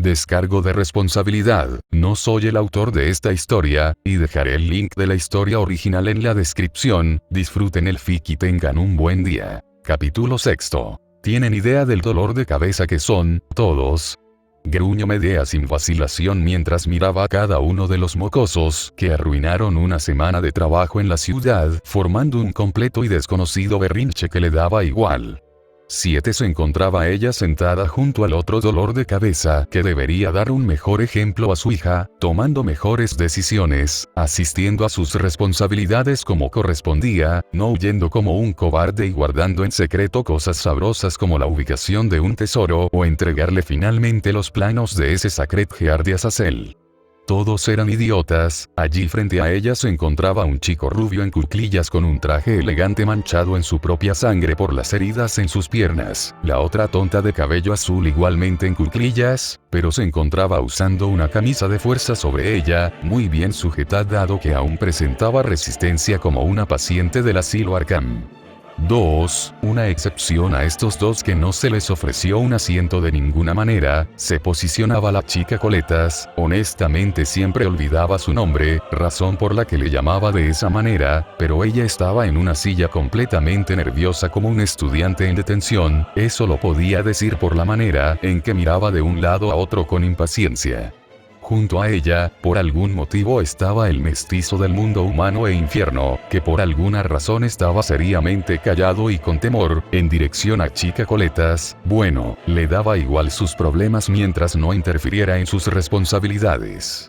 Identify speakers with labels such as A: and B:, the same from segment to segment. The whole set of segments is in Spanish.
A: Descargo de responsabilidad, no soy el autor de esta historia, y dejaré el link de la historia original en la descripción. Disfruten el fic y tengan un buen día. Capítulo 6. ¿Tienen idea del dolor de cabeza que son, todos? Gruñó Medea sin vacilación mientras miraba a cada uno de los mocosos que arruinaron una semana de trabajo en la ciudad, formando un completo y desconocido berrinche que le daba igual. 7. Se encontraba ella sentada junto al otro dolor de cabeza que debería dar un mejor ejemplo a su hija, tomando mejores decisiones, asistiendo a sus responsabilidades como correspondía, no huyendo como un cobarde y guardando en secreto cosas sabrosas como la ubicación de un tesoro o entregarle finalmente los planos de ese Sacred Heart de Azazel. Todos eran idiotas. Allí frente a ella se encontraba un chico rubio en cuclillas con un traje elegante manchado en su propia sangre por las heridas en sus piernas, la otra tonta de cabello azul igualmente en cuclillas, pero se encontraba usando una camisa de fuerza sobre ella, muy bien sujetada dado que aún presentaba resistencia como una paciente del asilo Arkham. 2. Una excepción a estos dos que no se les ofreció un asiento de ninguna manera, se posicionaba la chica Coletas, honestamente siempre olvidaba su nombre, razón por la que le llamaba de esa manera, pero ella estaba en una silla completamente nerviosa como un estudiante en detención, eso lo podía decir por la manera en que miraba de un lado a otro con impaciencia. Junto a ella, por algún motivo estaba el mestizo del mundo humano e infierno, que por alguna razón estaba seriamente callado y con temor, en dirección a chica Coletas. Bueno, le daba igual sus problemas mientras no interfiriera en sus responsabilidades.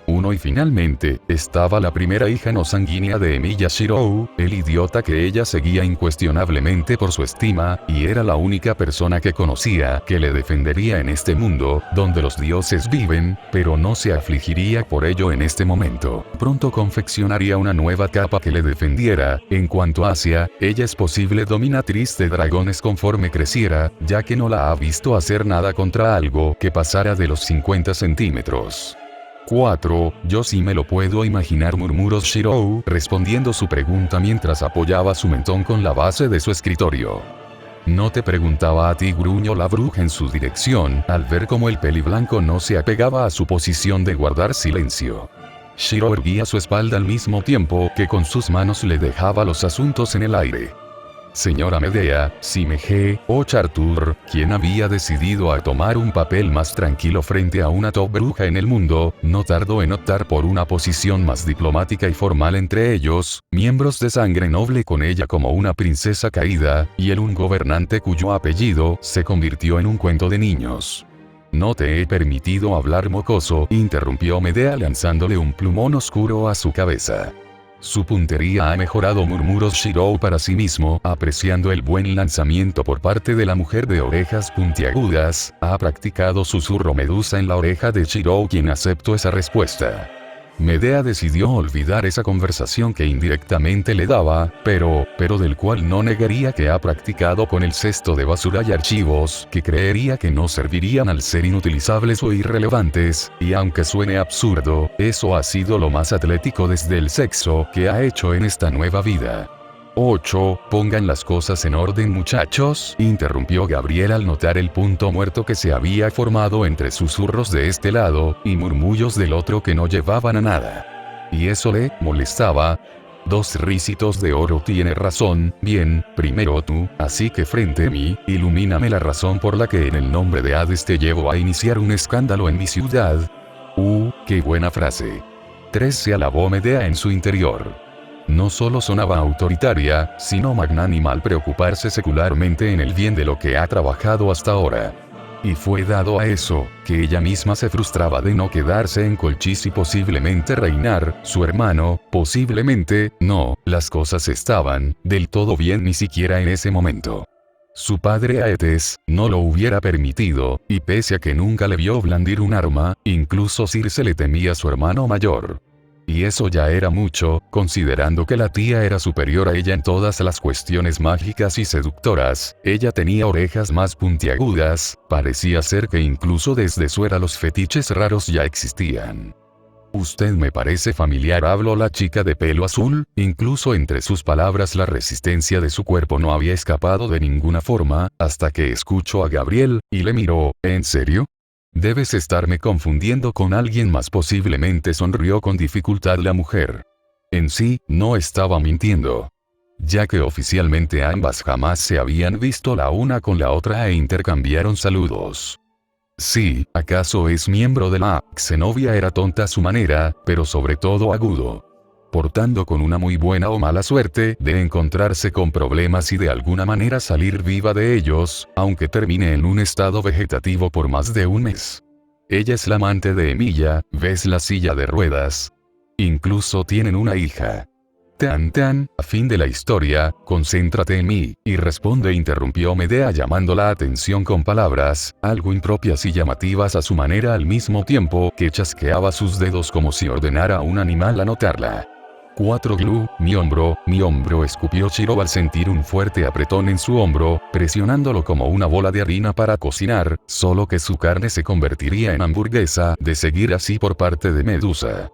A: 1. Y finalmente, estaba la primera hija no sanguínea de Emilia Shirou, el idiota que ella seguía incuestionablemente por su estima, y era la única persona que conocía que le defendería en este mundo, donde los dioses viven, pero no se afligiría por ello en este momento. Pronto confeccionaría una nueva capa que le defendiera. En cuanto a Asia, ella es posible dominatriz de dragones conforme creciera, ya que no la ha visto hacer nada contra algo que pasara de los 50 centímetros. 4. Yo sí me lo puedo imaginar, murmuró Shirou, respondiendo su pregunta mientras apoyaba su mentón con la base de su escritorio. No te preguntaba a ti, gruñó la bruja en su dirección, al ver cómo el peliblanco no se apegaba a su posición de guardar silencio. Shirou erguía su espalda al mismo tiempo que con sus manos le dejaba los asuntos en el aire. Señora Medea, Simeje, o Chartur, quien había decidido a tomar un papel más tranquilo frente a una top bruja en el mundo, no tardó en optar por una posición más diplomática y formal entre ellos, miembros de sangre noble con ella como una princesa caída, y un gobernante cuyo apellido se convirtió en un cuento de niños. No te he permitido hablar, mocoso, interrumpió Medea lanzándole un plumón oscuro a su cabeza. Su puntería ha mejorado, murmuró Shirou para sí mismo, apreciando el buen lanzamiento por parte de la mujer de orejas puntiagudas. Ha practicado, susurró Medusa en la oreja de Shirou, quien aceptó esa respuesta. Medea decidió olvidar esa conversación que indirectamente le daba, pero del cual no negaría que ha practicado con el cesto de basura y archivos que creería que no servirían al ser inutilizables o irrelevantes, y aunque suene absurdo, eso ha sido lo más atlético desde el sexo que ha hecho en esta nueva vida. 8. Pongan las cosas en orden, muchachos, interrumpió Gabriel al notar el punto muerto que se había formado entre susurros de este lado y murmullos del otro que no llevaban a nada. Y eso le molestaba. 2 ricitos de oro, tiene razón. Bien, primero tú, así que frente a mí, ilumíname la razón por la que en el nombre de Hades te llevo a iniciar un escándalo en mi ciudad. Qué buena frase. 3. Se alabó Medea en su interior. No solo sonaba autoritaria, sino magnánima al preocuparse secularmente en el bien de lo que ha trabajado hasta ahora. Y fue dado a eso, que ella misma se frustraba de no quedarse en Colchis y posiblemente reinar. Su hermano, posiblemente, no, las cosas estaban del todo bien ni siquiera en ese momento. Su padre Aetes no lo hubiera permitido, y pese a que nunca le vio blandir un arma, incluso Circe le temía a su hermano mayor. Y eso ya era mucho, considerando que la tía era superior a ella en todas las cuestiones mágicas y seductoras. Ella tenía orejas más puntiagudas, parecía ser que incluso desde su era los fetiches raros ya existían. Usted me parece familiar, habló la chica de pelo azul, incluso entre sus palabras la resistencia de su cuerpo no había escapado de ninguna forma, hasta que escuchó a Gabriel, y le miró. ¿En serio? Debes estarme confundiendo con alguien más, posiblemente sonrió con dificultad la mujer. En sí, no estaba mintiendo, ya que oficialmente ambas jamás se habían visto la una con la otra e intercambiaron saludos. Sí, acaso es miembro de la Xenovia. Era tonta a su manera, pero sobre todo agudo, portando con una muy buena o mala suerte de encontrarse con problemas y de alguna manera salir viva de ellos, aunque termine en un estado vegetativo por más de un mes. Ella es la amante de Emilia, ¿ves la silla de ruedas? Incluso tienen una hija. A fin de la historia, concéntrate en mí, y responde, interrumpió Medea llamando la atención con palabras, algo impropias y llamativas a su manera al mismo tiempo que chasqueaba sus dedos como si ordenara a un animal anotarla. 4 Glu, mi hombro, escupió Shiro al sentir un fuerte apretón en su hombro, presionándolo como una bola de harina para cocinar, solo que su carne se convertiría en hamburguesa, de seguir así por parte de Medusa.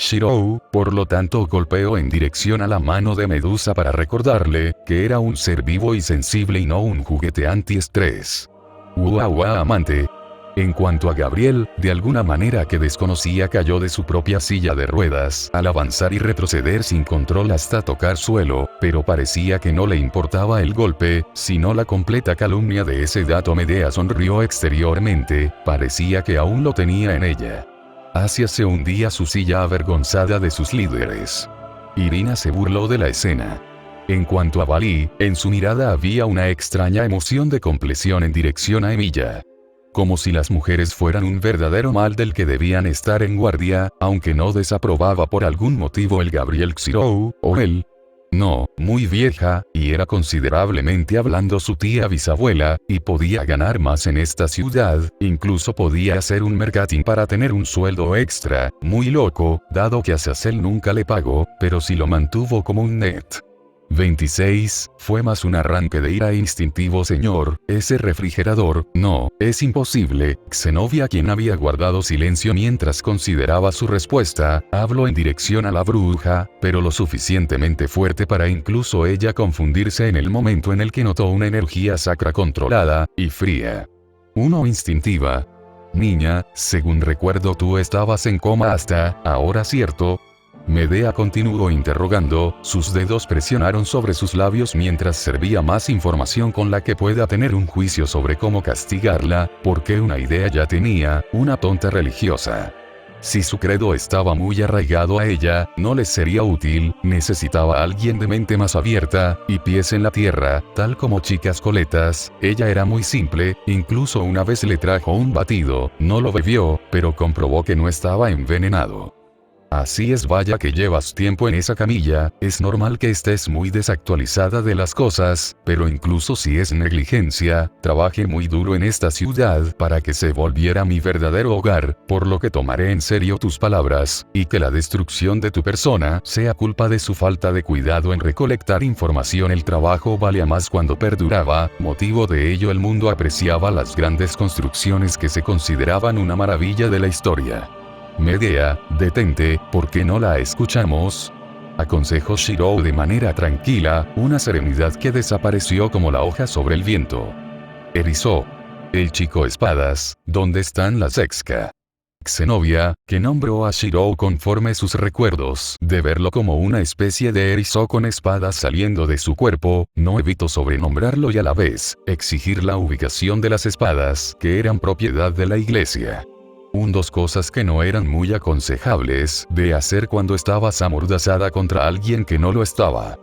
A: Shiro, por lo tanto, golpeó en dirección a la mano de Medusa para recordarle que era un ser vivo y sensible y no un juguete antiestrés. Amante. En cuanto a Gabriel, de alguna manera que desconocía, cayó de su propia silla de ruedas al avanzar y retroceder sin control hasta tocar suelo, pero parecía que no le importaba el golpe, sino la completa calumnia de ese dato. Medea sonrió exteriormente, parecía que aún lo tenía en ella. Asia se hundía su silla avergonzada de sus líderes. Irina se burló de la escena. En cuanto a Valí, en su mirada había una extraña emoción de compleción en dirección a Emilia. Como si las mujeres fueran un verdadero mal del que debían estar en guardia, aunque no desaprobaba por algún motivo el Gabriel Xirou, o él. No, muy vieja, y era considerablemente hablando su tía bisabuela, y podía ganar más en esta ciudad, incluso podía hacer un mercatín para tener un sueldo extra, muy loco, dado que a Azazel nunca le pagó, pero sí lo mantuvo como un net. 26, fue más un arranque de ira instintivo. Señor, ese refrigerador, no, es imposible. Xenovia, quien había guardado silencio mientras consideraba su respuesta, habló en dirección a la bruja, pero lo suficientemente fuerte para incluso ella confundirse en el momento en el que notó una energía sacra controlada y fría. Uno instintiva. Niña, según recuerdo tú estabas en coma hasta ahora, ¿cierto? Medea continuó interrogando, sus dedos presionaron sobre sus labios mientras servía más información con la que pueda tener un juicio sobre cómo castigarla, porque una idea ya tenía, una tonta religiosa. Si su credo estaba muy arraigado a ella, no les sería útil, necesitaba a alguien de mente más abierta, y pies en la tierra, tal como chicas coletas. Ella era muy simple, incluso una vez le trajo un batido, no lo bebió, pero comprobó que no estaba envenenado. Así es, vaya que llevas tiempo en esa camilla, es normal que estés muy desactualizada de las cosas, pero incluso si es negligencia, trabajé muy duro en esta ciudad para que se volviera mi verdadero hogar, por lo que tomaré en serio tus palabras, y que la destrucción de tu persona sea culpa de su falta de cuidado en recolectar información. El trabajo valía más cuando perduraba, motivo de ello el mundo apreciaba las grandes construcciones que se consideraban una maravilla de la historia. Medea, detente, ¿por qué no la escuchamos? Aconsejó Shiro de manera tranquila, una serenidad que desapareció como la hoja sobre el viento. Erizó. El chico espadas, ¿dónde están las Exca? Xenovia, que nombró a Shiro conforme sus recuerdos de verlo como una especie de erizo con espadas saliendo de su cuerpo, no evitó sobrenombrarlo y a la vez, exigir la ubicación de las espadas que eran propiedad de la iglesia. Dos cosas que no eran muy aconsejables de hacer cuando estabas amordazada contra alguien que no lo estaba.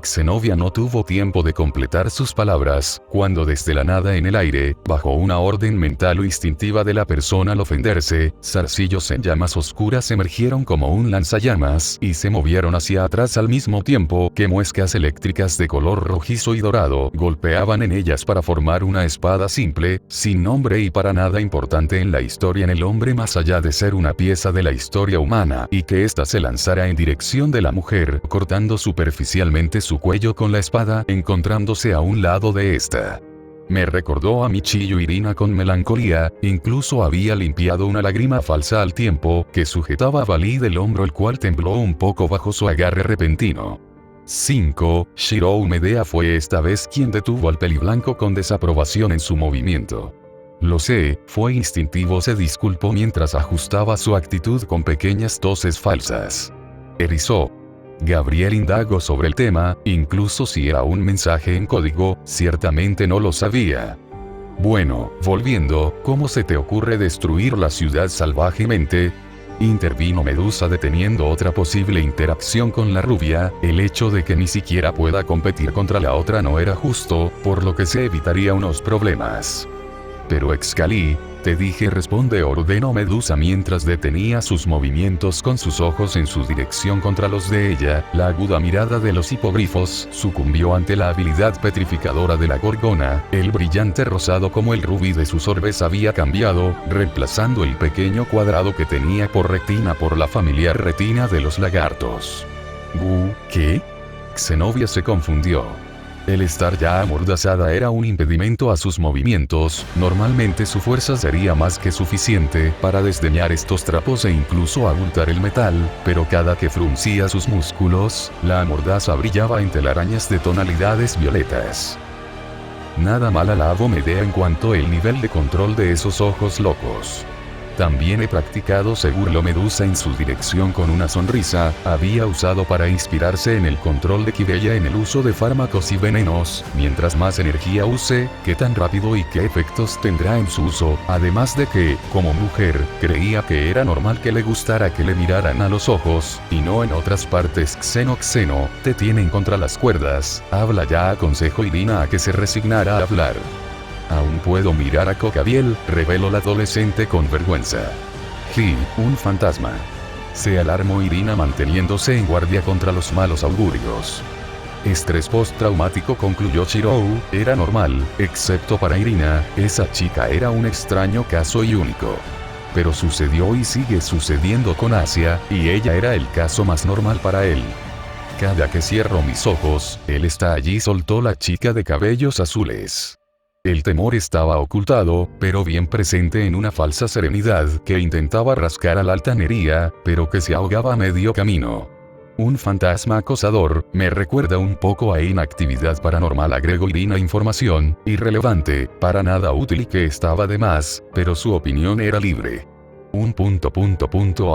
A: Xenovia no tuvo tiempo de completar sus palabras, cuando desde la nada en el aire, bajo una orden mental o instintiva de la persona al ofenderse, zarcillos en llamas oscuras emergieron como un lanzallamas y se movieron hacia atrás al mismo tiempo que muescas eléctricas de color rojizo y dorado golpeaban en ellas para formar una espada simple, sin nombre y para nada importante en la historia en el hombre más allá de ser una pieza de la historia humana y que ésta se lanzara en dirección de la mujer, cortando superficialmente su cuello con la espada, encontrándose a un lado de esta. Me recordó a Michiyo Irina con melancolía, incluso había limpiado una lágrima falsa al tiempo que sujetaba a Valí del hombro, el cual tembló un poco bajo su agarre repentino. 5. Shiro Medea fue esta vez quien detuvo al peliblanco con desaprobación en su movimiento. Lo sé, fue instintivo, se disculpó mientras ajustaba su actitud con pequeñas toses falsas. Erizó. Gabriel indagó sobre el tema, incluso si era un mensaje en código, ciertamente no lo sabía. Bueno, volviendo, ¿cómo se te ocurre destruir la ciudad salvajemente? Intervino Medusa deteniendo otra posible interacción con la rubia, el hecho de que ni siquiera pueda competir contra la otra no era justo, por lo que se evitaría unos problemas. Pero Excalí, te dije, ordenó Medusa mientras detenía sus movimientos con sus ojos en su dirección contra los de ella. La aguda mirada de los hipogrifos sucumbió ante la habilidad petrificadora de la gorgona, el brillante rosado como el rubí de sus orbes había cambiado, reemplazando el pequeño cuadrado que tenía por retina por la familiar retina de los lagartos. ¿Qué? Zenobia se confundió. El estar ya amordazada era un impedimento a sus movimientos, normalmente su fuerza sería más que suficiente para desdeñar estos trapos e incluso abultar el metal, pero cada que fruncía sus músculos, la mordaza brillaba en telarañas de tonalidades violetas. Nada mal alabo Medea en cuanto al nivel de control de esos ojos locos. También he practicado, se burló Medusa en su dirección con una sonrisa, había usado para inspirarse en el control de Quibella en el uso de fármacos y venenos, mientras más energía use, qué tan rápido y qué efectos tendrá en su uso, además de que, como mujer, creía que era normal que le gustara que le miraran a los ojos, y no en otras partes. Xeno, te tienen contra las cuerdas, habla ya, aconsejó Irina a que se resignara a hablar. Aún puedo mirar a Cocabiel, reveló la adolescente con vergüenza. Un fantasma. Se alarmó Irina manteniéndose en guardia contra los malos augurios. Estrés postraumático, concluyó Shirou, era normal, excepto para Irina, esa chica era un extraño caso y único. Pero sucedió y sigue sucediendo con Asia, y ella era el caso más normal para él. Cada que cierro mis ojos, él está allí, soltó la chica de cabellos azules. El temor estaba ocultado, pero bien presente en una falsa serenidad que intentaba rascar a la altanería, pero que se ahogaba a medio camino. Un fantasma acosador, me recuerda un poco a inactividad paranormal, agregó Irina, información irrelevante, para nada útil y que estaba de más, pero su opinión era libre.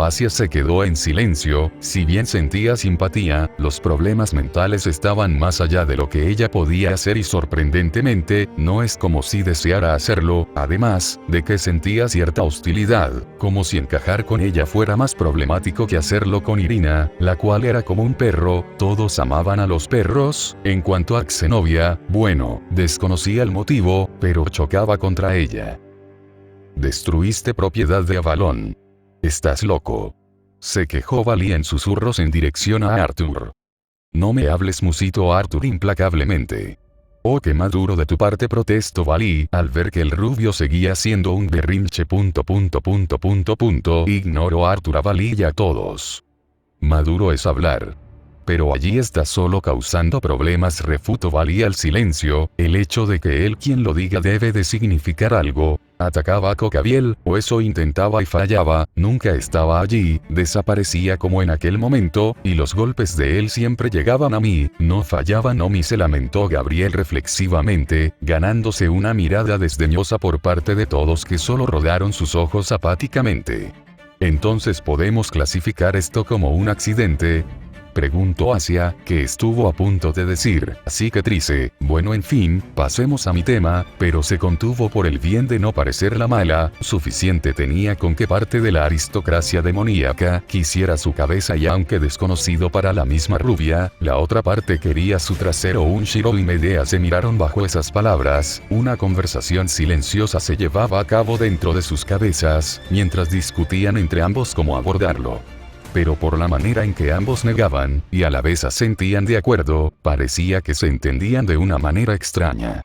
A: Asia se quedó en silencio, si bien sentía simpatía, los problemas mentales estaban más allá de lo que ella podía hacer y sorprendentemente, no es como si deseara hacerlo, además, de que sentía cierta hostilidad, como si encajar con ella fuera más problemático que hacerlo con Irina, la cual era como un perro, todos amaban a los perros. En cuanto a Zenobia, bueno, desconocía el motivo, pero chocaba contra ella. Destruiste propiedad de Avalon. Estás loco. Se quejó Valí en susurros en dirección a Arthur. No me hables, musitó Arthur implacablemente. Oh, qué maduro de tu parte, protestó Valí, al ver que el rubio seguía siendo un berrinche. Ignoró Arthur a Valí y a todos. Maduro es hablar. Pero allí está solo causando problemas, refutó Valí al silencio, el hecho de que él quien lo diga debe de significar algo. Atacaba a Cocabiel, o eso intentaba y fallaba, nunca estaba allí, desaparecía como en aquel momento, y los golpes de él siempre llegaban a mí, no fallaban. Omi, se lamentó Gabriel reflexivamente, ganándose una mirada desdeñosa por parte de todos que solo rodaron sus ojos apáticamente. ¿Entonces podemos clasificar esto como un accidente?, preguntó Asia, que estuvo a punto de decir, cicatrice, bueno, en fin, pasemos a mi tema, pero se contuvo por el bien de no parecer la mala, suficiente tenía con que parte de la aristocracia demoníaca quisiera su cabeza y aunque desconocido para la misma rubia, la otra parte quería su trasero. Un Shirou y Medea se miraron bajo esas palabras, una conversación silenciosa se llevaba a cabo dentro de sus cabezas, mientras discutían entre ambos cómo abordarlo. Pero por la manera en que ambos negaban, y a la vez asentían de acuerdo, parecía que se entendían de una manera extraña.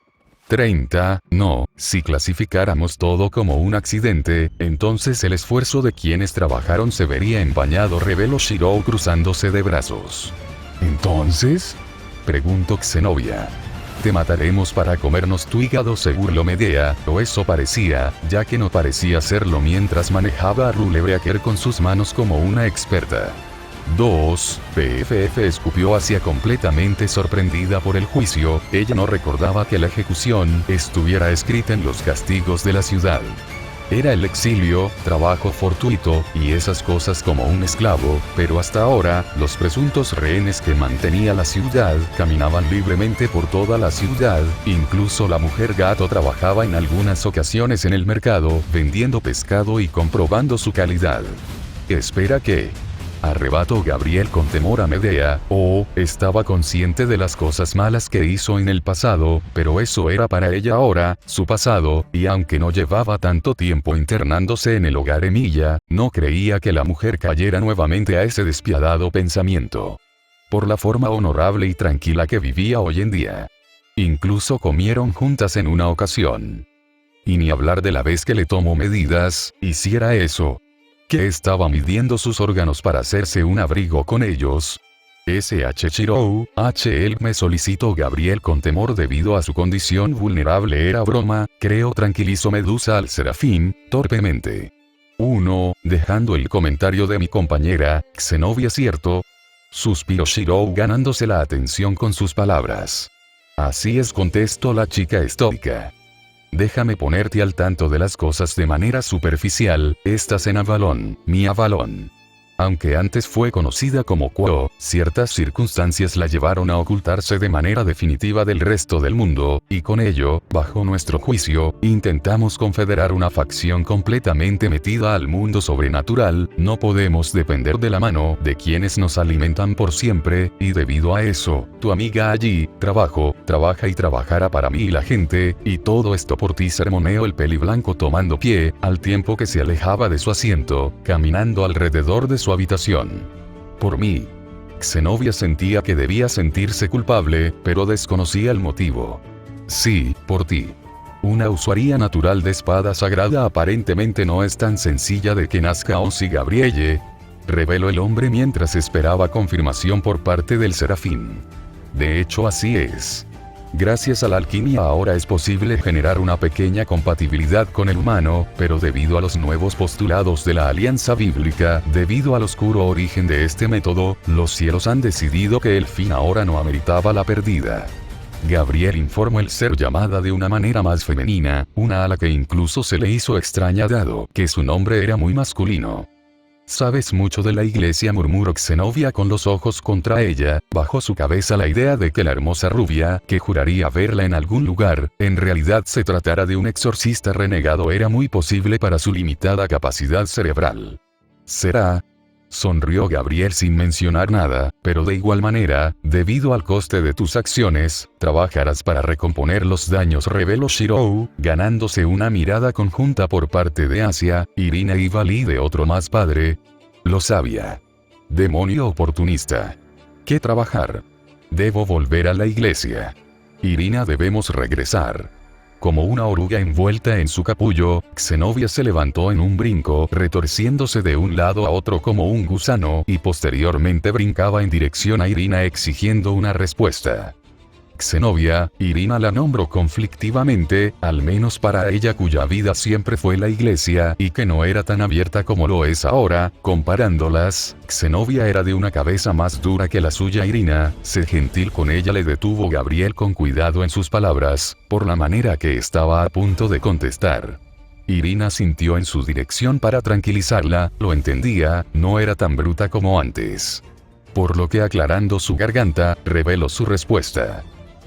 A: 30, no, si clasificáramos todo como un accidente, entonces el esfuerzo de quienes trabajaron se vería empañado, reveló Shirou cruzándose de brazos. ¿Entonces?, preguntó Zenobia. Te mataremos para comernos tu hígado, se burló Medea, o eso parecía, ya que no parecía serlo mientras manejaba a Rulebreaker con sus manos como una experta. 2. PFF escupió hacia completamente sorprendida por el juicio, ella no recordaba que la ejecución estuviera escrita en los castigos de la ciudad. Era el exilio, trabajo fortuito, y esas cosas como un esclavo, pero hasta ahora, los presuntos rehenes que mantenía la ciudad caminaban libremente por toda la ciudad, incluso la mujer gato trabajaba en algunas ocasiones en el mercado, vendiendo pescado y comprobando su calidad. Espera que... arrebató Gabriel con temor a Medea, estaba consciente de las cosas malas que hizo en el pasado, pero eso era para ella ahora, su pasado, y aunque no llevaba tanto tiempo internándose en el hogar Emilia, no creía que la mujer cayera nuevamente a ese despiadado pensamiento. Por la forma honorable y tranquila que vivía hoy en día. Incluso comieron juntas en una ocasión. Y ni hablar de la vez que le tomó medidas, hiciera eso. ¿Que estaba midiendo sus órganos para hacerse un abrigo con ellos? S.H. Chirou, H.L. me solicitó Gabriel con temor debido a su condición vulnerable. Era broma, creo, tranquilizó Medusa al Serafín, torpemente. 1. Dejando el comentario de mi compañera, Xenobia, ¿cierto? Suspiró Chirou ganándose la atención con sus palabras. Así es, contestó la chica estoica. Déjame ponerte al tanto de las cosas de manera superficial, estás en Avalon, mi Avalon. Aunque antes fue conocida como Quo, ciertas circunstancias la llevaron a ocultarse de manera definitiva del resto del mundo, y con ello, bajo nuestro juicio, intentamos confederar una facción completamente metida al mundo sobrenatural. No podemos depender de la mano de quienes nos alimentan por siempre, y debido a eso, tu amiga allí, trabaja y trabajará para mí y la gente, y todo esto por ti, sermoneó el peliblanco tomando pie, al tiempo que se alejaba de su asiento, caminando alrededor de su habitación. Por mí. Xenobia sentía que debía sentirse culpable, pero desconocía el motivo. Sí, por ti. Una usuaria natural de espada sagrada aparentemente no es tan sencilla de que nazca Onsi Gabrielle, reveló el hombre mientras esperaba confirmación por parte del Serafín. De hecho, así es. Gracias a la alquimia ahora es posible generar una pequeña compatibilidad con el humano, pero debido a los nuevos postulados de la alianza bíblica, debido al oscuro origen de este método, los cielos han decidido que el fin ahora no ameritaba la pérdida. Gabriel informó el ser llamada de una manera más femenina, una a la que incluso se le hizo extraña dado que su nombre era muy masculino. Sabes mucho de la iglesia, murmuró Xenobia con los ojos contra ella, bajó su cabeza la idea de que la hermosa rubia, que juraría verla en algún lugar, en realidad se tratara de un exorcista renegado, era muy posible para su limitada capacidad cerebral. ¿Será? Sonrió Gabriel sin mencionar nada, pero de igual manera, debido al coste de tus acciones, trabajarás para recomponer los daños, reveló Chirou, ganándose una mirada conjunta por parte de Asia, Irina y Valí de otro más padre. Lo sabía. Demonio oportunista. ¿Qué trabajar? Debo volver a la iglesia. Irina, debemos regresar. Como una oruga envuelta en su capullo, Xenobia se levantó en un brinco, retorciéndose de un lado a otro como un gusano, y posteriormente brincaba en dirección a Irina exigiendo una respuesta. Xenobia, Irina la nombró conflictivamente, al menos para ella cuya vida siempre fue la iglesia, y que no era tan abierta como lo es ahora. Comparándolas, Xenobia era de una cabeza más dura que la suya. Irina, sé gentil con ella, le detuvo Gabriel con cuidado en sus palabras, por la manera que estaba a punto de contestar. Irina sintió en su dirección para tranquilizarla, lo entendía, no era tan bruta como antes. Por lo que, aclarando su garganta, reveló su respuesta.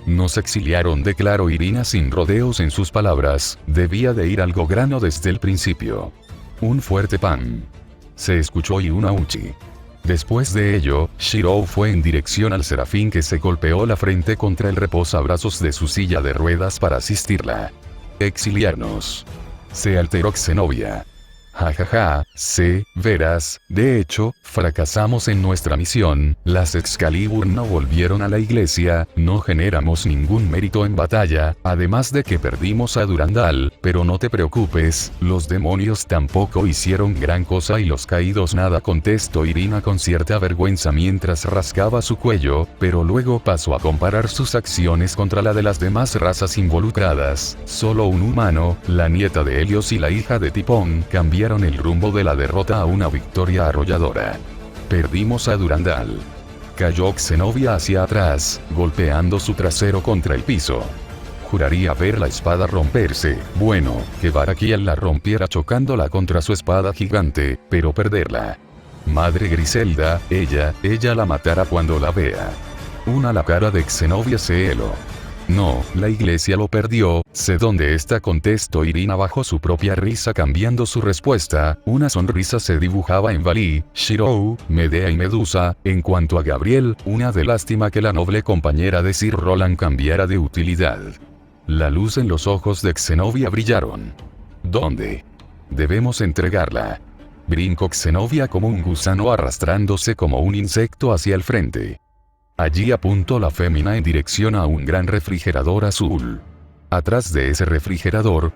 A: Nos exiliaron, declaró Irina sin rodeos en sus palabras, debía de ir algo grano desde el principio. Un fuerte pam. Se escuchó y una uchi. Después de ello, Chirou fue en dirección al Serafín, que se golpeó la frente contra el reposabrazos de su silla de ruedas para asistirla. Exiliarnos. Se alteró Xenobia. Jajaja, sí, verás, de hecho, fracasamos en nuestra misión, las Excalibur no volvieron a la iglesia, no generamos ningún mérito en batalla, además de que perdimos a Durandal, pero no te preocupes, los demonios tampoco hicieron gran cosa y los caídos nada, contestó Irina con cierta vergüenza mientras rascaba su cuello, pero luego pasó a comparar sus acciones contra la de las demás razas involucradas. Solo un humano, la nieta de Helios y la hija de Tipón, cambiaron el rumbo de la derrota a una victoria arrolladora. Perdimos a Durandal. Cayó Zenobia hacia atrás, golpeando su trasero contra el piso. Juraría ver la espada romperse, bueno, que Barakiel la rompiera chocándola contra su espada gigante, pero perderla. Madre Griselda, ella la matará cuando la vea. La cara de Zenobia se heló. No, la iglesia lo perdió, sé dónde está, contestó Irina bajo su propia risa, cambiando su respuesta. Una sonrisa se dibujaba en Valí, Shirou, Medea y Medusa. En cuanto a Gabriel, una de lástima que la noble compañera de Sir Roland cambiara de utilidad. La luz en los ojos de Zenobia brillaron. ¿Dónde? Debemos entregarla. Brincó Zenobia como un gusano arrastrándose como un insecto hacia el frente. Allí apuntó la fémina en dirección a un gran refrigerador azul. ¿Atrás de ese refrigerador?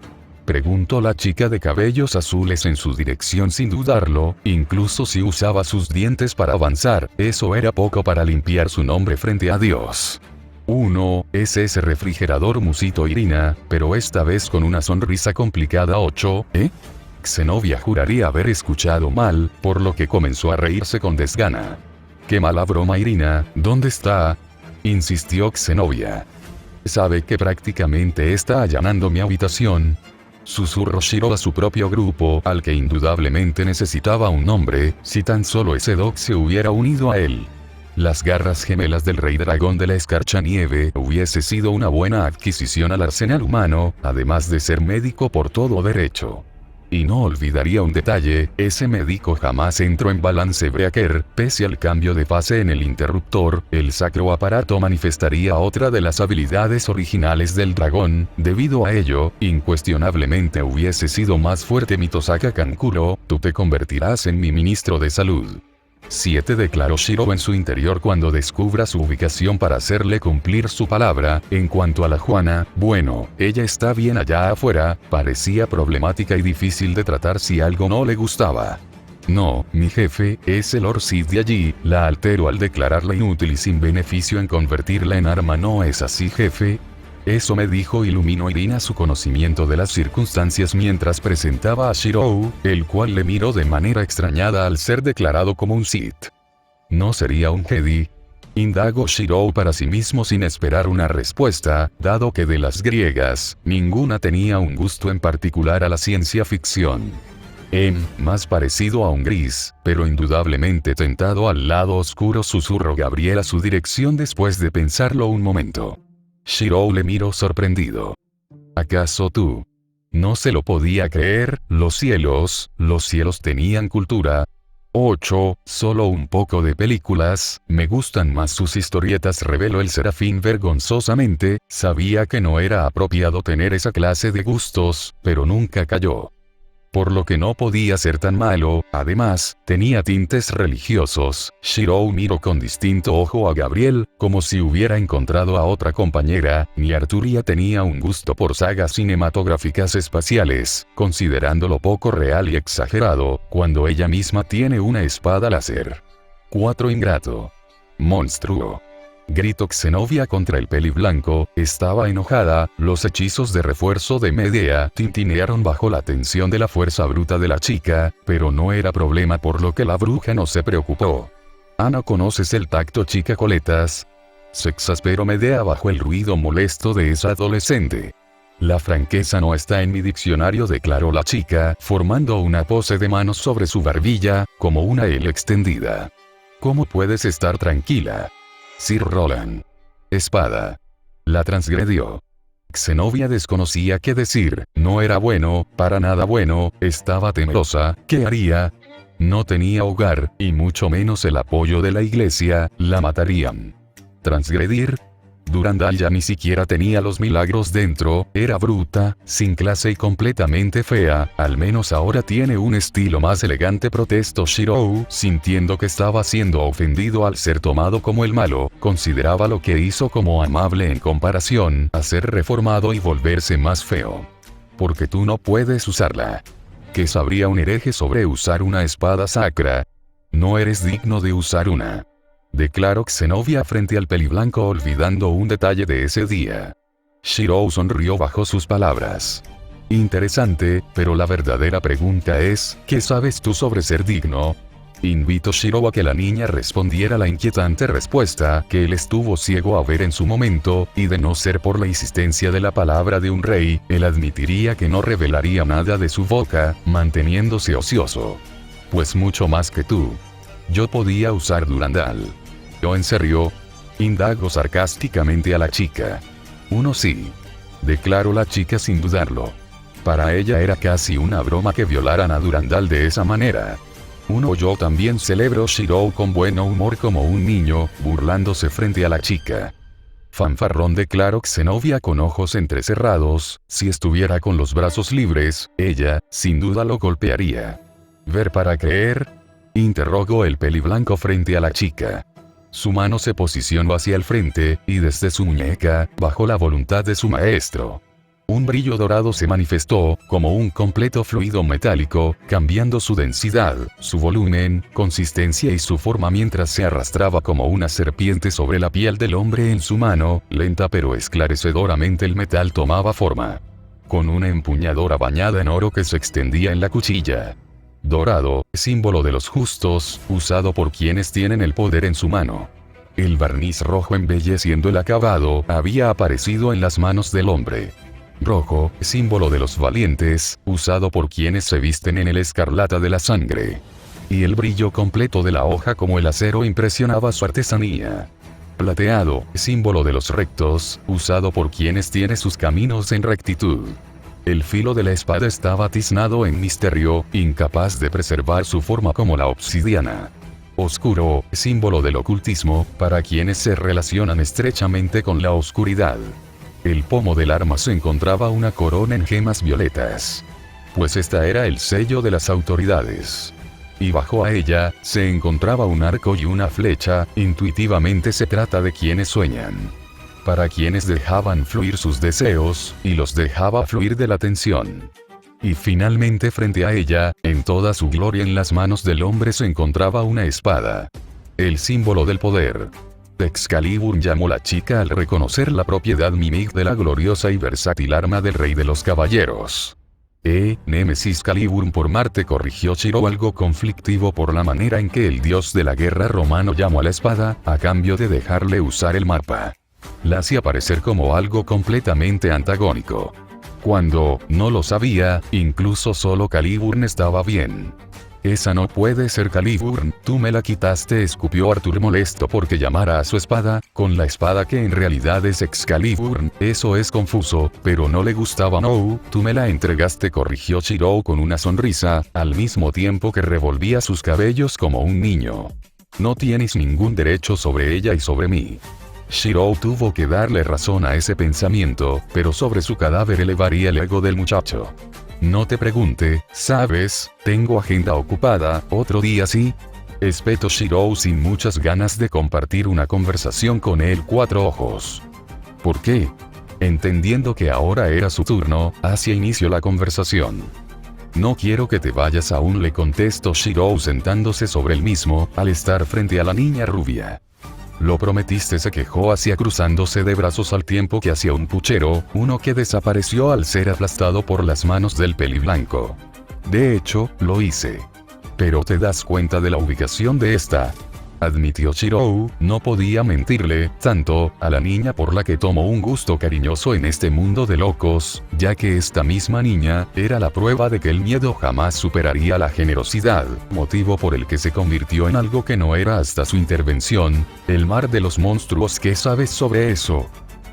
A: Preguntó la chica de cabellos azules en su dirección sin dudarlo, incluso si usaba sus dientes para avanzar, eso era poco para limpiar su nombre frente a Dios. Es ese refrigerador, musitó Irina, pero esta vez con una sonrisa complicada. 8, ¿eh? Zenobia juraría haber escuchado mal, por lo que comenzó a reírse con desgana. ¡Qué mala broma, Irina! ¿Dónde está? Insistió Zenobia. ¿Sabe que prácticamente está allanando mi habitación? Susurró Shiro a su propio grupo, al que indudablemente necesitaba un nombre, si tan solo ese dog se hubiera unido a él. Las garras gemelas del rey dragón de la escarcha nieve hubiese sido una buena adquisición al arsenal humano, además de ser médico por todo derecho. Y no olvidaría un detalle, ese médico jamás entró en balance breaker, pese al cambio de fase en el interruptor, el sacro aparato manifestaría otra de las habilidades originales del dragón, debido a ello, incuestionablemente hubiese sido más fuerte. Mitosaka Kankuro, tú te convertirás en mi ministro de salud. 7 declaró Shiro en su interior cuando descubra su ubicación para hacerle cumplir su palabra. En cuanto a la Juana, bueno, ella está bien allá afuera, parecía problemática y difícil de tratar si algo no le gustaba. No, mi jefe, es el Lord Sid de allí, la alteró al declararla inútil y sin beneficio en convertirla en arma. ¿No es así, jefe? Eso me dijo, iluminó Irina su conocimiento de las circunstancias mientras presentaba a Shirou, el cual le miró de manera extrañada al ser declarado como un Sith. ¿No sería un Jedi? Indagó Shirou para sí mismo sin esperar una respuesta, dado que de las griegas, ninguna tenía un gusto en particular a la ciencia ficción. Más parecido a un gris, pero indudablemente tentado al lado oscuro, susurró Gabriel a su dirección después de pensarlo un momento. Shirou le miró sorprendido. ¿Acaso tú? No se lo podía creer. Los cielos tenían cultura. 8, solo un poco de películas, me gustan más sus historietas, reveló el serafín vergonzosamente. Sabía que no era apropiado tener esa clase de gustos, pero nunca cayó. Por lo que no podía ser tan malo, además, tenía tintes religiosos. Shirou miró con distinto ojo a Gabriel, como si hubiera encontrado a otra compañera. Ni Arturia tenía un gusto por sagas cinematográficas espaciales, considerándolo poco real y exagerado, cuando ella misma tiene una espada láser. 4 ingrato. Monstruo. Gritó Zenobia contra el peliblanco, estaba enojada. Los hechizos de refuerzo de Medea tintinearon bajo la tensión de la fuerza bruta de la chica, pero no era problema, por lo que la bruja no se preocupó. ¿No conoces el tacto, chica coletas? Se exasperó Medea bajo el ruido molesto de esa adolescente. La franqueza no está en mi diccionario, declaró la chica, formando una pose de manos sobre su barbilla, como una L extendida. ¿Cómo puedes estar tranquila? Sir Roland. Espada. La transgredió. Zenobia desconocía qué decir, no era bueno, para nada bueno, estaba temerosa. ¿Qué haría? No tenía hogar, y mucho menos el apoyo de la iglesia, la matarían. ¿Transgredir? Durandal ya ni siquiera tenía los milagros dentro, era bruta, sin clase y completamente fea. Al menos ahora tiene un estilo más elegante, protestó Shirou, sintiendo que estaba siendo ofendido al ser tomado como el malo. Consideraba lo que hizo como amable en comparación a ser reformado y volverse más feo. Porque tú no puedes usarla. ¿Qué sabría un hereje sobre usar una espada sacra? No eres digno de usar una. Declaró Zenobia frente al peliblanco, olvidando un detalle de ese día. Shirou sonrió bajo sus palabras. Interesante, pero la verdadera pregunta es, ¿qué sabes tú sobre ser digno? Invitó Shirou a que la niña respondiera la inquietante respuesta que él estuvo ciego a ver en su momento, y de no ser por la insistencia de la palabra de un rey, él admitiría que no revelaría nada de su boca, manteniéndose ocioso. Pues mucho más que tú. Yo podía usar Durandal. ¿O en serio? Indagó sarcásticamente a la chica. Uno sí. Declaró la chica sin dudarlo. Para ella era casi una broma que violaran a Durandal de esa manera. Uno yo también, celebró Shirou con buen humor como un niño, burlándose frente a la chica. Fanfarrón, declaró Zenobia con ojos entrecerrados. Si estuviera con los brazos libres, ella, sin duda lo golpearía. ¿Ver para creer? Interrogó el peliblanco frente a la chica. Su mano se posicionó hacia el frente, y desde su muñeca, bajo la voluntad de su maestro. Un brillo dorado se manifestó, como un completo fluido metálico, cambiando su densidad, su volumen, consistencia y su forma mientras se arrastraba como una serpiente sobre la piel del hombre en su mano. Lenta pero esclarecedoramente el metal tomaba forma. Con una empuñadura bañada en oro que se extendía en la cuchilla. Dorado, símbolo de los justos, usado por quienes tienen el poder en su mano. El barniz rojo embelleciendo el acabado, había aparecido en las manos del hombre. Rojo, símbolo de los valientes, usado por quienes se visten en el escarlata de la sangre. Y el brillo completo de la hoja como el acero impresionaba su artesanía. Plateado, símbolo de los rectos, usado por quienes tienen sus caminos en rectitud. El filo de la espada estaba tiznado en misterio, incapaz de preservar su forma como la obsidiana. Oscuro, símbolo del ocultismo, para quienes se relacionan estrechamente con la oscuridad. El pomo del arma se encontraba una corona en gemas violetas. Pues esta era el sello de las autoridades. Y bajo a ella, se encontraba un arco y una flecha. Intuitivamente se trata de quienes sueñan. Para quienes dejaban fluir sus deseos, y los dejaba fluir de la tensión. Y finalmente frente a ella, en toda su gloria en las manos del hombre se encontraba una espada. El símbolo del poder. Excalibur, llamó la chica al reconocer la propiedad Mimic de la gloriosa y versátil arma del rey de los caballeros. Némesis Calibur por Marte, corrigió Shirou, algo conflictivo por la manera en que el dios de la guerra romano llamó a la espada, a cambio de dejarle usar el mapa. La hacía parecer como algo completamente antagónico. Cuando no lo sabía, incluso solo Caliburn estaba bien. Esa no puede ser Caliburn, tú me la quitaste, escupió Arthur molesto porque llamara a su espada, con la espada que en realidad es Excalibur. Eso es confuso, pero no le gustaba. No, tú me la entregaste, corrigió Shirou con una sonrisa, al mismo tiempo que revolvía sus cabellos como un niño. No tienes ningún derecho sobre ella y sobre mí. Shirou tuvo que darle razón a ese pensamiento, pero sobre su cadáver elevaría el ego del muchacho. No te pregunte, ¿sabes? Tengo agenda ocupada, otro día sí. Espetó Shirou sin muchas ganas de compartir una conversación con él. Cuatro ojos. ¿Por qué? Entendiendo que ahora era su turno, hacia inicio la conversación. No quiero que te vayas aún, le contestó Shirou sentándose sobre el mismo, al estar frente a la niña rubia. Lo prometiste, se quejó hacia cruzándose de brazos al tiempo que hacía un puchero, uno que desapareció al ser aplastado por las manos del peliblanco. De hecho, lo hice. Pero te das cuenta de la ubicación de esta, admitió Shirou. No podía mentirle tanto a la niña por la que tomó un gusto cariñoso en este mundo de locos, ya que esta misma niña era la prueba de que el miedo jamás superaría la generosidad, motivo por el que se convirtió en algo que no era hasta su intervención, el mar de los monstruos. ¿Qué sabes sobre eso?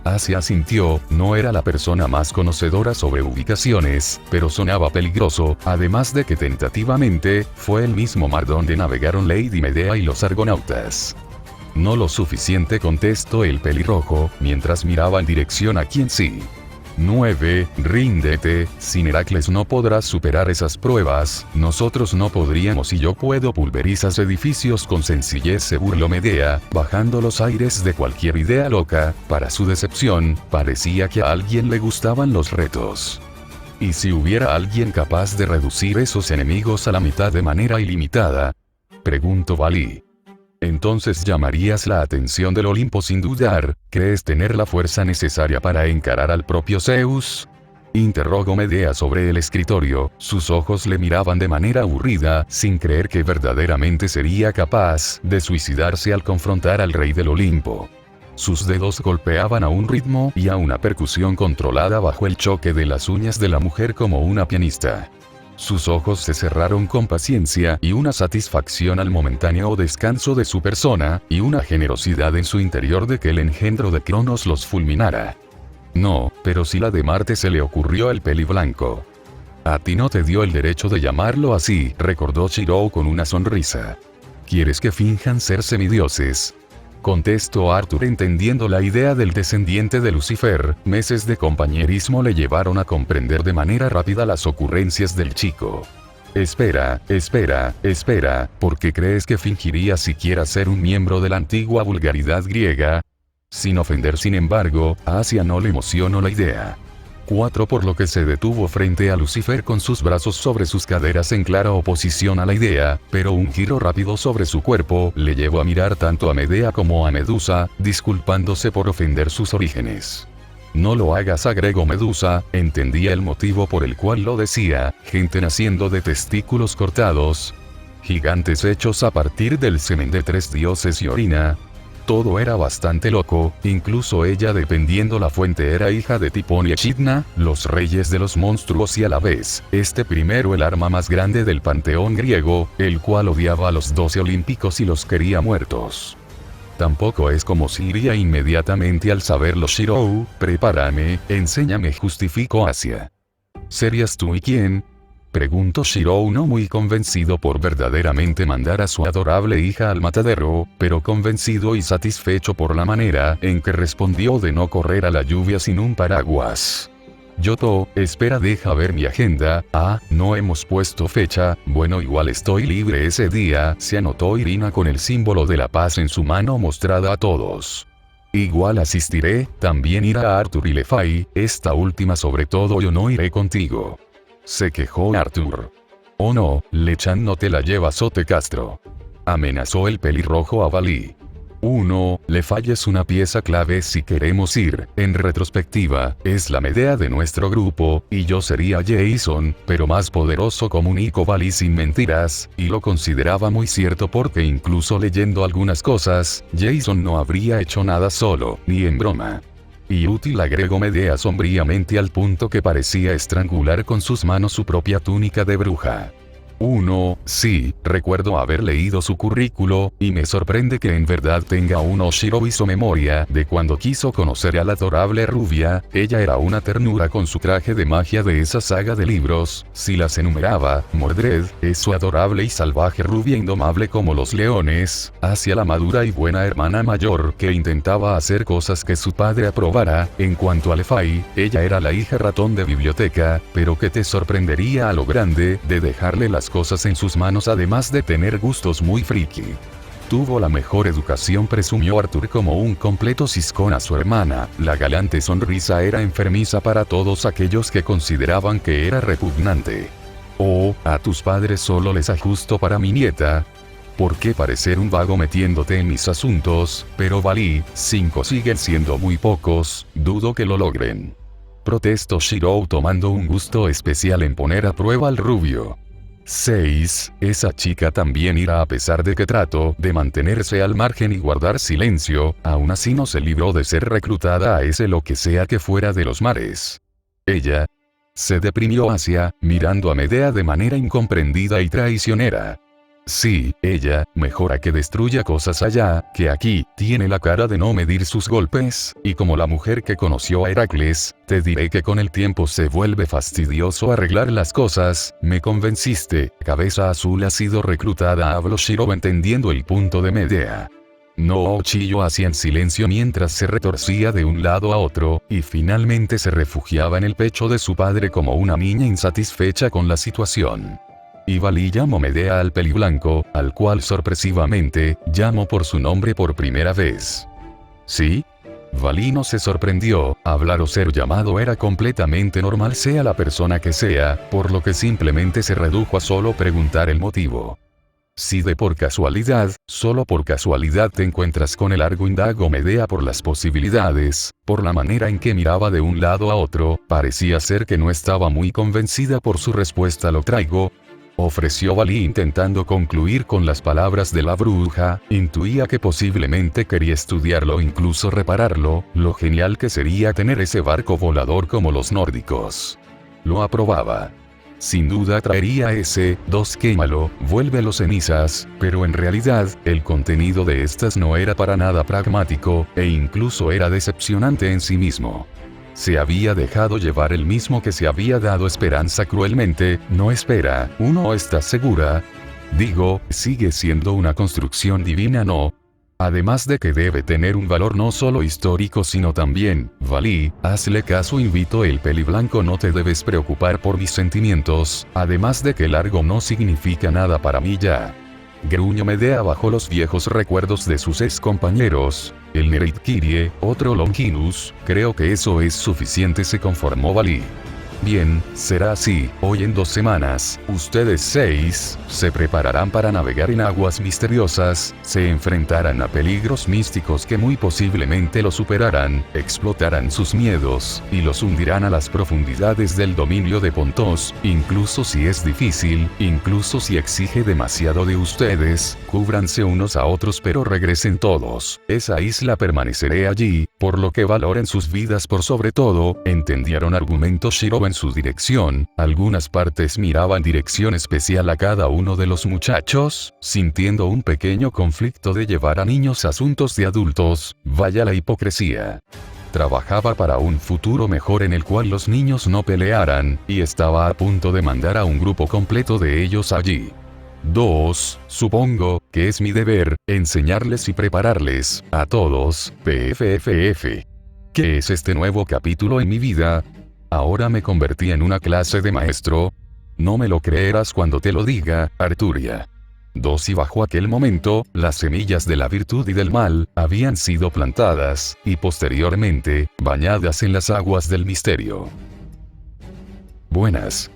A: Asia sintió, no era la persona más conocedora sobre ubicaciones, pero sonaba peligroso, además de que tentativamente, fue el mismo mar donde navegaron Lady Medea y los argonautas. No lo suficiente, contestó el pelirrojo, mientras miraba en dirección a quien sí. 9. Ríndete, sin Heracles no podrás superar esas pruebas, nosotros no podríamos y yo puedo. Pulverizas edificios con sencillez, se burló Medea, bajando los aires de cualquier idea loca. Para su decepción, parecía que a alguien le gustaban los retos. ¿Y si hubiera alguien capaz de reducir esos enemigos a la mitad de manera ilimitada? Preguntó Valí. Entonces llamarías la atención del Olimpo sin dudar. ¿Crees tener la fuerza necesaria para encarar al propio Zeus? Interrogó Medea sobre el escritorio, sus ojos le miraban de manera aburrida, sin creer que verdaderamente sería capaz de suicidarse al confrontar al rey del Olimpo. Sus dedos golpeaban a un ritmo y a una percusión controlada bajo el choque de las uñas de la mujer como una pianista. Sus ojos se cerraron con paciencia y una satisfacción al momentáneo descanso de su persona, y una generosidad en su interior de que el engendro de Cronos los fulminara. No, pero si la de Marte se le ocurrió el peliblanco. A ti no te dio el derecho de llamarlo así, recordó Shirou con una sonrisa. ¿Quieres que finjan ser semidioses? Contestó Arthur entendiendo la idea del descendiente de Lucifer. Meses de compañerismo le llevaron a comprender de manera rápida las ocurrencias del chico. Espera, ¿por qué crees que fingiría siquiera ser un miembro de la antigua vulgaridad griega? Sin ofender, sin embargo, a Asia no le emocionó la idea. 4 Por lo que se detuvo frente a Lucifer con sus brazos sobre sus caderas en clara oposición a la idea, pero un giro rápido sobre su cuerpo le llevó a mirar tanto a Medea como a Medusa, disculpándose por ofender sus orígenes. No lo hagas, agregó Medusa, entendía el motivo por el cual lo decía: gente naciendo de testículos cortados, gigantes hechos a partir del semen de 3 dioses y orina. Todo era bastante loco, incluso ella, dependiendo la fuente, era hija de Tipón y Echidna, los reyes de los monstruos, y a la vez, este primero el arma más grande del panteón griego, el cual odiaba a los 12 olímpicos y los quería muertos. Tampoco es como si iría inmediatamente al saberlo. Shirou, prepárame, enséñame, justificó Asia. ¿Serías tú y quién? Preguntó Shirou, no muy convencido por verdaderamente mandar a su adorable hija al matadero, pero convencido y satisfecho por la manera en que respondió de no correr a la lluvia sin un paraguas. Yoto, espera, deja ver mi agenda. No hemos puesto fecha. Bueno, igual estoy libre ese día, se anotó Irina con el símbolo de la paz en su mano mostrada a todos. Igual asistiré, también irá Arthur y Lefay, esta última sobre todo yo no iré contigo. Se quejó Arthur. Oh no, Lechan no te la llevas, Ote Castro. Amenazó el pelirrojo a Valí. Lefay es una pieza clave si queremos ir. En retrospectiva, es la Medea de nuestro grupo, y yo sería Jason, pero más poderoso, comunicó Valí sin mentiras, y lo consideraba muy cierto porque incluso leyendo algunas cosas, Jason no habría hecho nada solo, ni en broma. Y útil, agregó Medea sombríamente, al punto que parecía estrangular con sus manos su propia túnica de bruja. Sí, recuerdo haber leído su currículo, y me sorprende que en verdad tenga uno. Shirou hizo memoria de cuando quiso conocer a la adorable rubia. Ella era una ternura con su traje de magia de esa saga de libros, si las enumeraba. Mordred es su adorable y salvaje rubia, indomable como los leones, hacia la madura y buena hermana mayor que intentaba hacer cosas que su padre aprobara. En cuanto a Lefay, ella era la hija ratón de biblioteca, pero que te sorprendería a lo grande de dejarle las cosas en sus manos, además de tener gustos muy friki. Tuvo la mejor educación, presumió Arthur como un completo ciscón a su hermana. La galante sonrisa era enfermiza para todos aquellos que consideraban que era repugnante. A tus padres solo les ajusto para mi nieta. ¿Por qué parecer un vago metiéndote en mis asuntos? Pero Valí, 5 siguen siendo muy pocos, dudo que lo logren. Protestó Shirou, tomando un gusto especial en poner a prueba al rubio. 6. Esa chica también irá, a pesar de que trató de mantenerse al margen y guardar silencio, aún así no se libró de ser reclutada a ese lo que sea que fuera de los mares. Ella se deprimió Asia, mirando a Medea de manera incomprendida y traicionera. Sí, ella, mejor a que destruya cosas allá, que aquí, tiene la cara de no medir sus golpes, y como la mujer que conoció a Heracles, te diré que con el tiempo se vuelve fastidioso arreglar las cosas. Me convenciste. Cabeza azul ha sido reclutada, habló Shirou entendiendo el punto de Medea. No, chilló Asia en silencio mientras se retorcía de un lado a otro, y finalmente se refugiaba en el pecho de su padre como una niña insatisfecha con la situación. Y Valí llamó Medea al peliblanco, al cual sorpresivamente, llamó por su nombre por primera vez. ¿Sí? Valí no se sorprendió, hablar o ser llamado era completamente normal, sea la persona que sea, por lo que simplemente se redujo a solo preguntar el motivo. Si de por casualidad, solo por casualidad te encuentras con el Argo, indago Medea por las posibilidades, por la manera en que miraba de un lado a otro, parecía ser que no estaba muy convencida por su respuesta. Lo traigo, ofreció Valí intentando concluir con las palabras de la bruja. Intuía que posiblemente quería estudiarlo o incluso repararlo, lo genial que sería tener ese barco volador como los nórdicos. Lo aprobaba. Sin duda traería ese, 2 quémalo, vuélvelo cenizas, pero en realidad, el contenido de estas no era para nada pragmático, e incluso era decepcionante en sí mismo. Se había dejado llevar el mismo que se había dado esperanza cruelmente. No espera, ¿uno está segura? Digo, sigue siendo una construcción divina, ¿no? Además de que debe tener un valor no solo histórico sino también, Valí, hazle caso, invito el peliblanco, no te debes preocupar por mis sentimientos, además de que el Argo no significa nada para mí ya. Gruñó Medea bajo los viejos recuerdos de sus ex compañeros, el Nereid Kyrie, otro Longinus, creo que eso es suficiente, se conformó Valí. Bien, será así. Hoy en 2 semanas, ustedes 6, se prepararán para navegar en aguas misteriosas, se enfrentarán a peligros místicos que muy posiblemente los superarán, explotarán sus miedos, y los hundirán a las profundidades del dominio de Pontos, incluso si es difícil, incluso si exige demasiado de ustedes, cúbranse unos a otros pero regresen todos. Esa isla permaneceré allí, por lo que valoren sus vidas por sobre todo, ¿entendieron? Argumentó Shiro en su dirección. Algunas partes miraban dirección especial a cada uno de los muchachos, sintiendo un pequeño conflicto de llevar a niños asuntos de adultos. Vaya la hipocresía. Trabajaba para un futuro mejor en el cual los niños no pelearan, y estaba a punto de mandar a un grupo completo de ellos allí. 2. Supongo que es mi deber enseñarles y prepararles a todos. PFFF. ¿Qué es este nuevo capítulo en mi vida? Ahora me convertí en una clase de maestro. No me lo creerás cuando te lo diga, Arturia. 2. Y bajo aquel momento, las semillas de la virtud y del mal habían sido plantadas, y posteriormente, bañadas en las aguas del misterio. Buenas,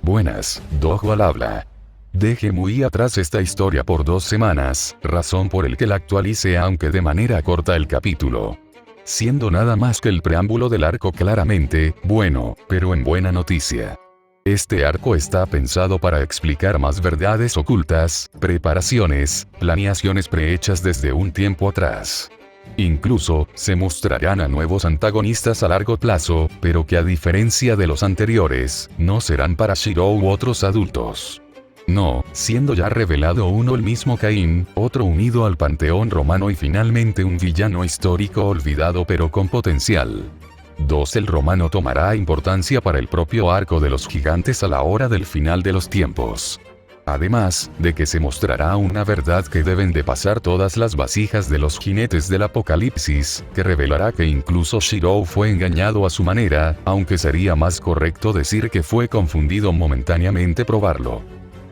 A: Dogo al habla. Dejé muy atrás esta historia por 2 semanas, razón por el que la actualicé aunque de manera corta el capítulo. Siendo nada más que el preámbulo del arco, claramente, bueno, pero en buena noticia. Este arco está pensado para explicar más verdades ocultas, preparaciones, planeaciones prehechas desde un tiempo atrás. Incluso, se mostrarán a nuevos antagonistas a largo plazo, pero que a diferencia de los anteriores, no serán para Shiro u otros adultos. No, siendo ya revelado uno el mismo Caín, otro unido al panteón romano y finalmente un villano histórico olvidado pero con potencial. 2. El romano tomará importancia para el propio arco de los gigantes a la hora del final de los tiempos. Además, de que se mostrará una verdad que deben de pasar todas las vasijas de los jinetes del apocalipsis, que revelará que incluso Shiro fue engañado a su manera, aunque sería más correcto decir que fue confundido momentáneamente probarlo.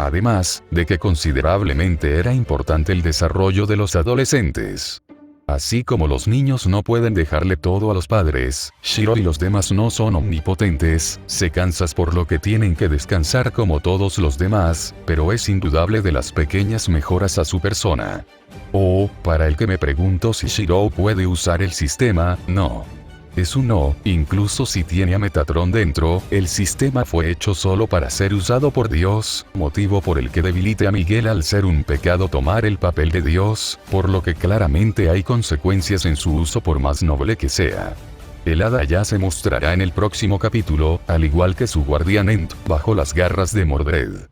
A: Además, de que considerablemente era importante el desarrollo de los adolescentes. Así como los niños no pueden dejarle todo a los padres, Shiro y los demás no son omnipotentes, se cansan por lo que tienen que descansar como todos los demás, pero es indudable de las pequeñas mejoras a su persona. Para el que me pregunto si Shiro puede usar el sistema, no. Es un no, incluso si tiene a Metatron dentro, el sistema fue hecho solo para ser usado por Dios, motivo por el que debilite a Miguel al ser un pecado tomar el papel de Dios, por lo que claramente hay consecuencias en su uso por más noble que sea. El hada ya se mostrará en el próximo capítulo, al igual que su guardián Ent, bajo las garras de Mordred.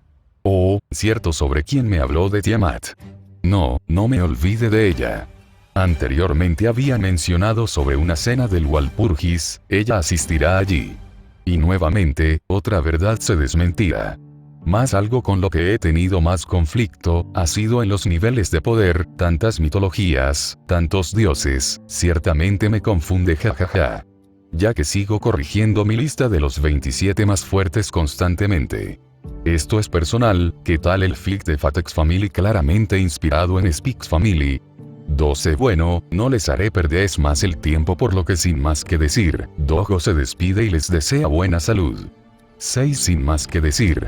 A: Cierto, sobre quién me habló de Tiamat. No me olvide de ella. Anteriormente había mencionado sobre una cena del Walpurgis, ella asistirá allí. Y nuevamente, otra verdad se desmentirá. Más algo con lo que he tenido más conflicto, ha sido en los niveles de poder, tantas mitologías, tantos dioses, ciertamente me confunde jajaja. Ya que sigo corrigiendo mi lista de los 27 más fuertes constantemente. Esto es personal, ¿qué tal el fic de Fatex Family claramente inspirado en Speaks Family? 12. Bueno, no les haré perder más el tiempo por lo que sin más que decir, Dogo se despide y les desea buena salud. 6. Sin más que decir,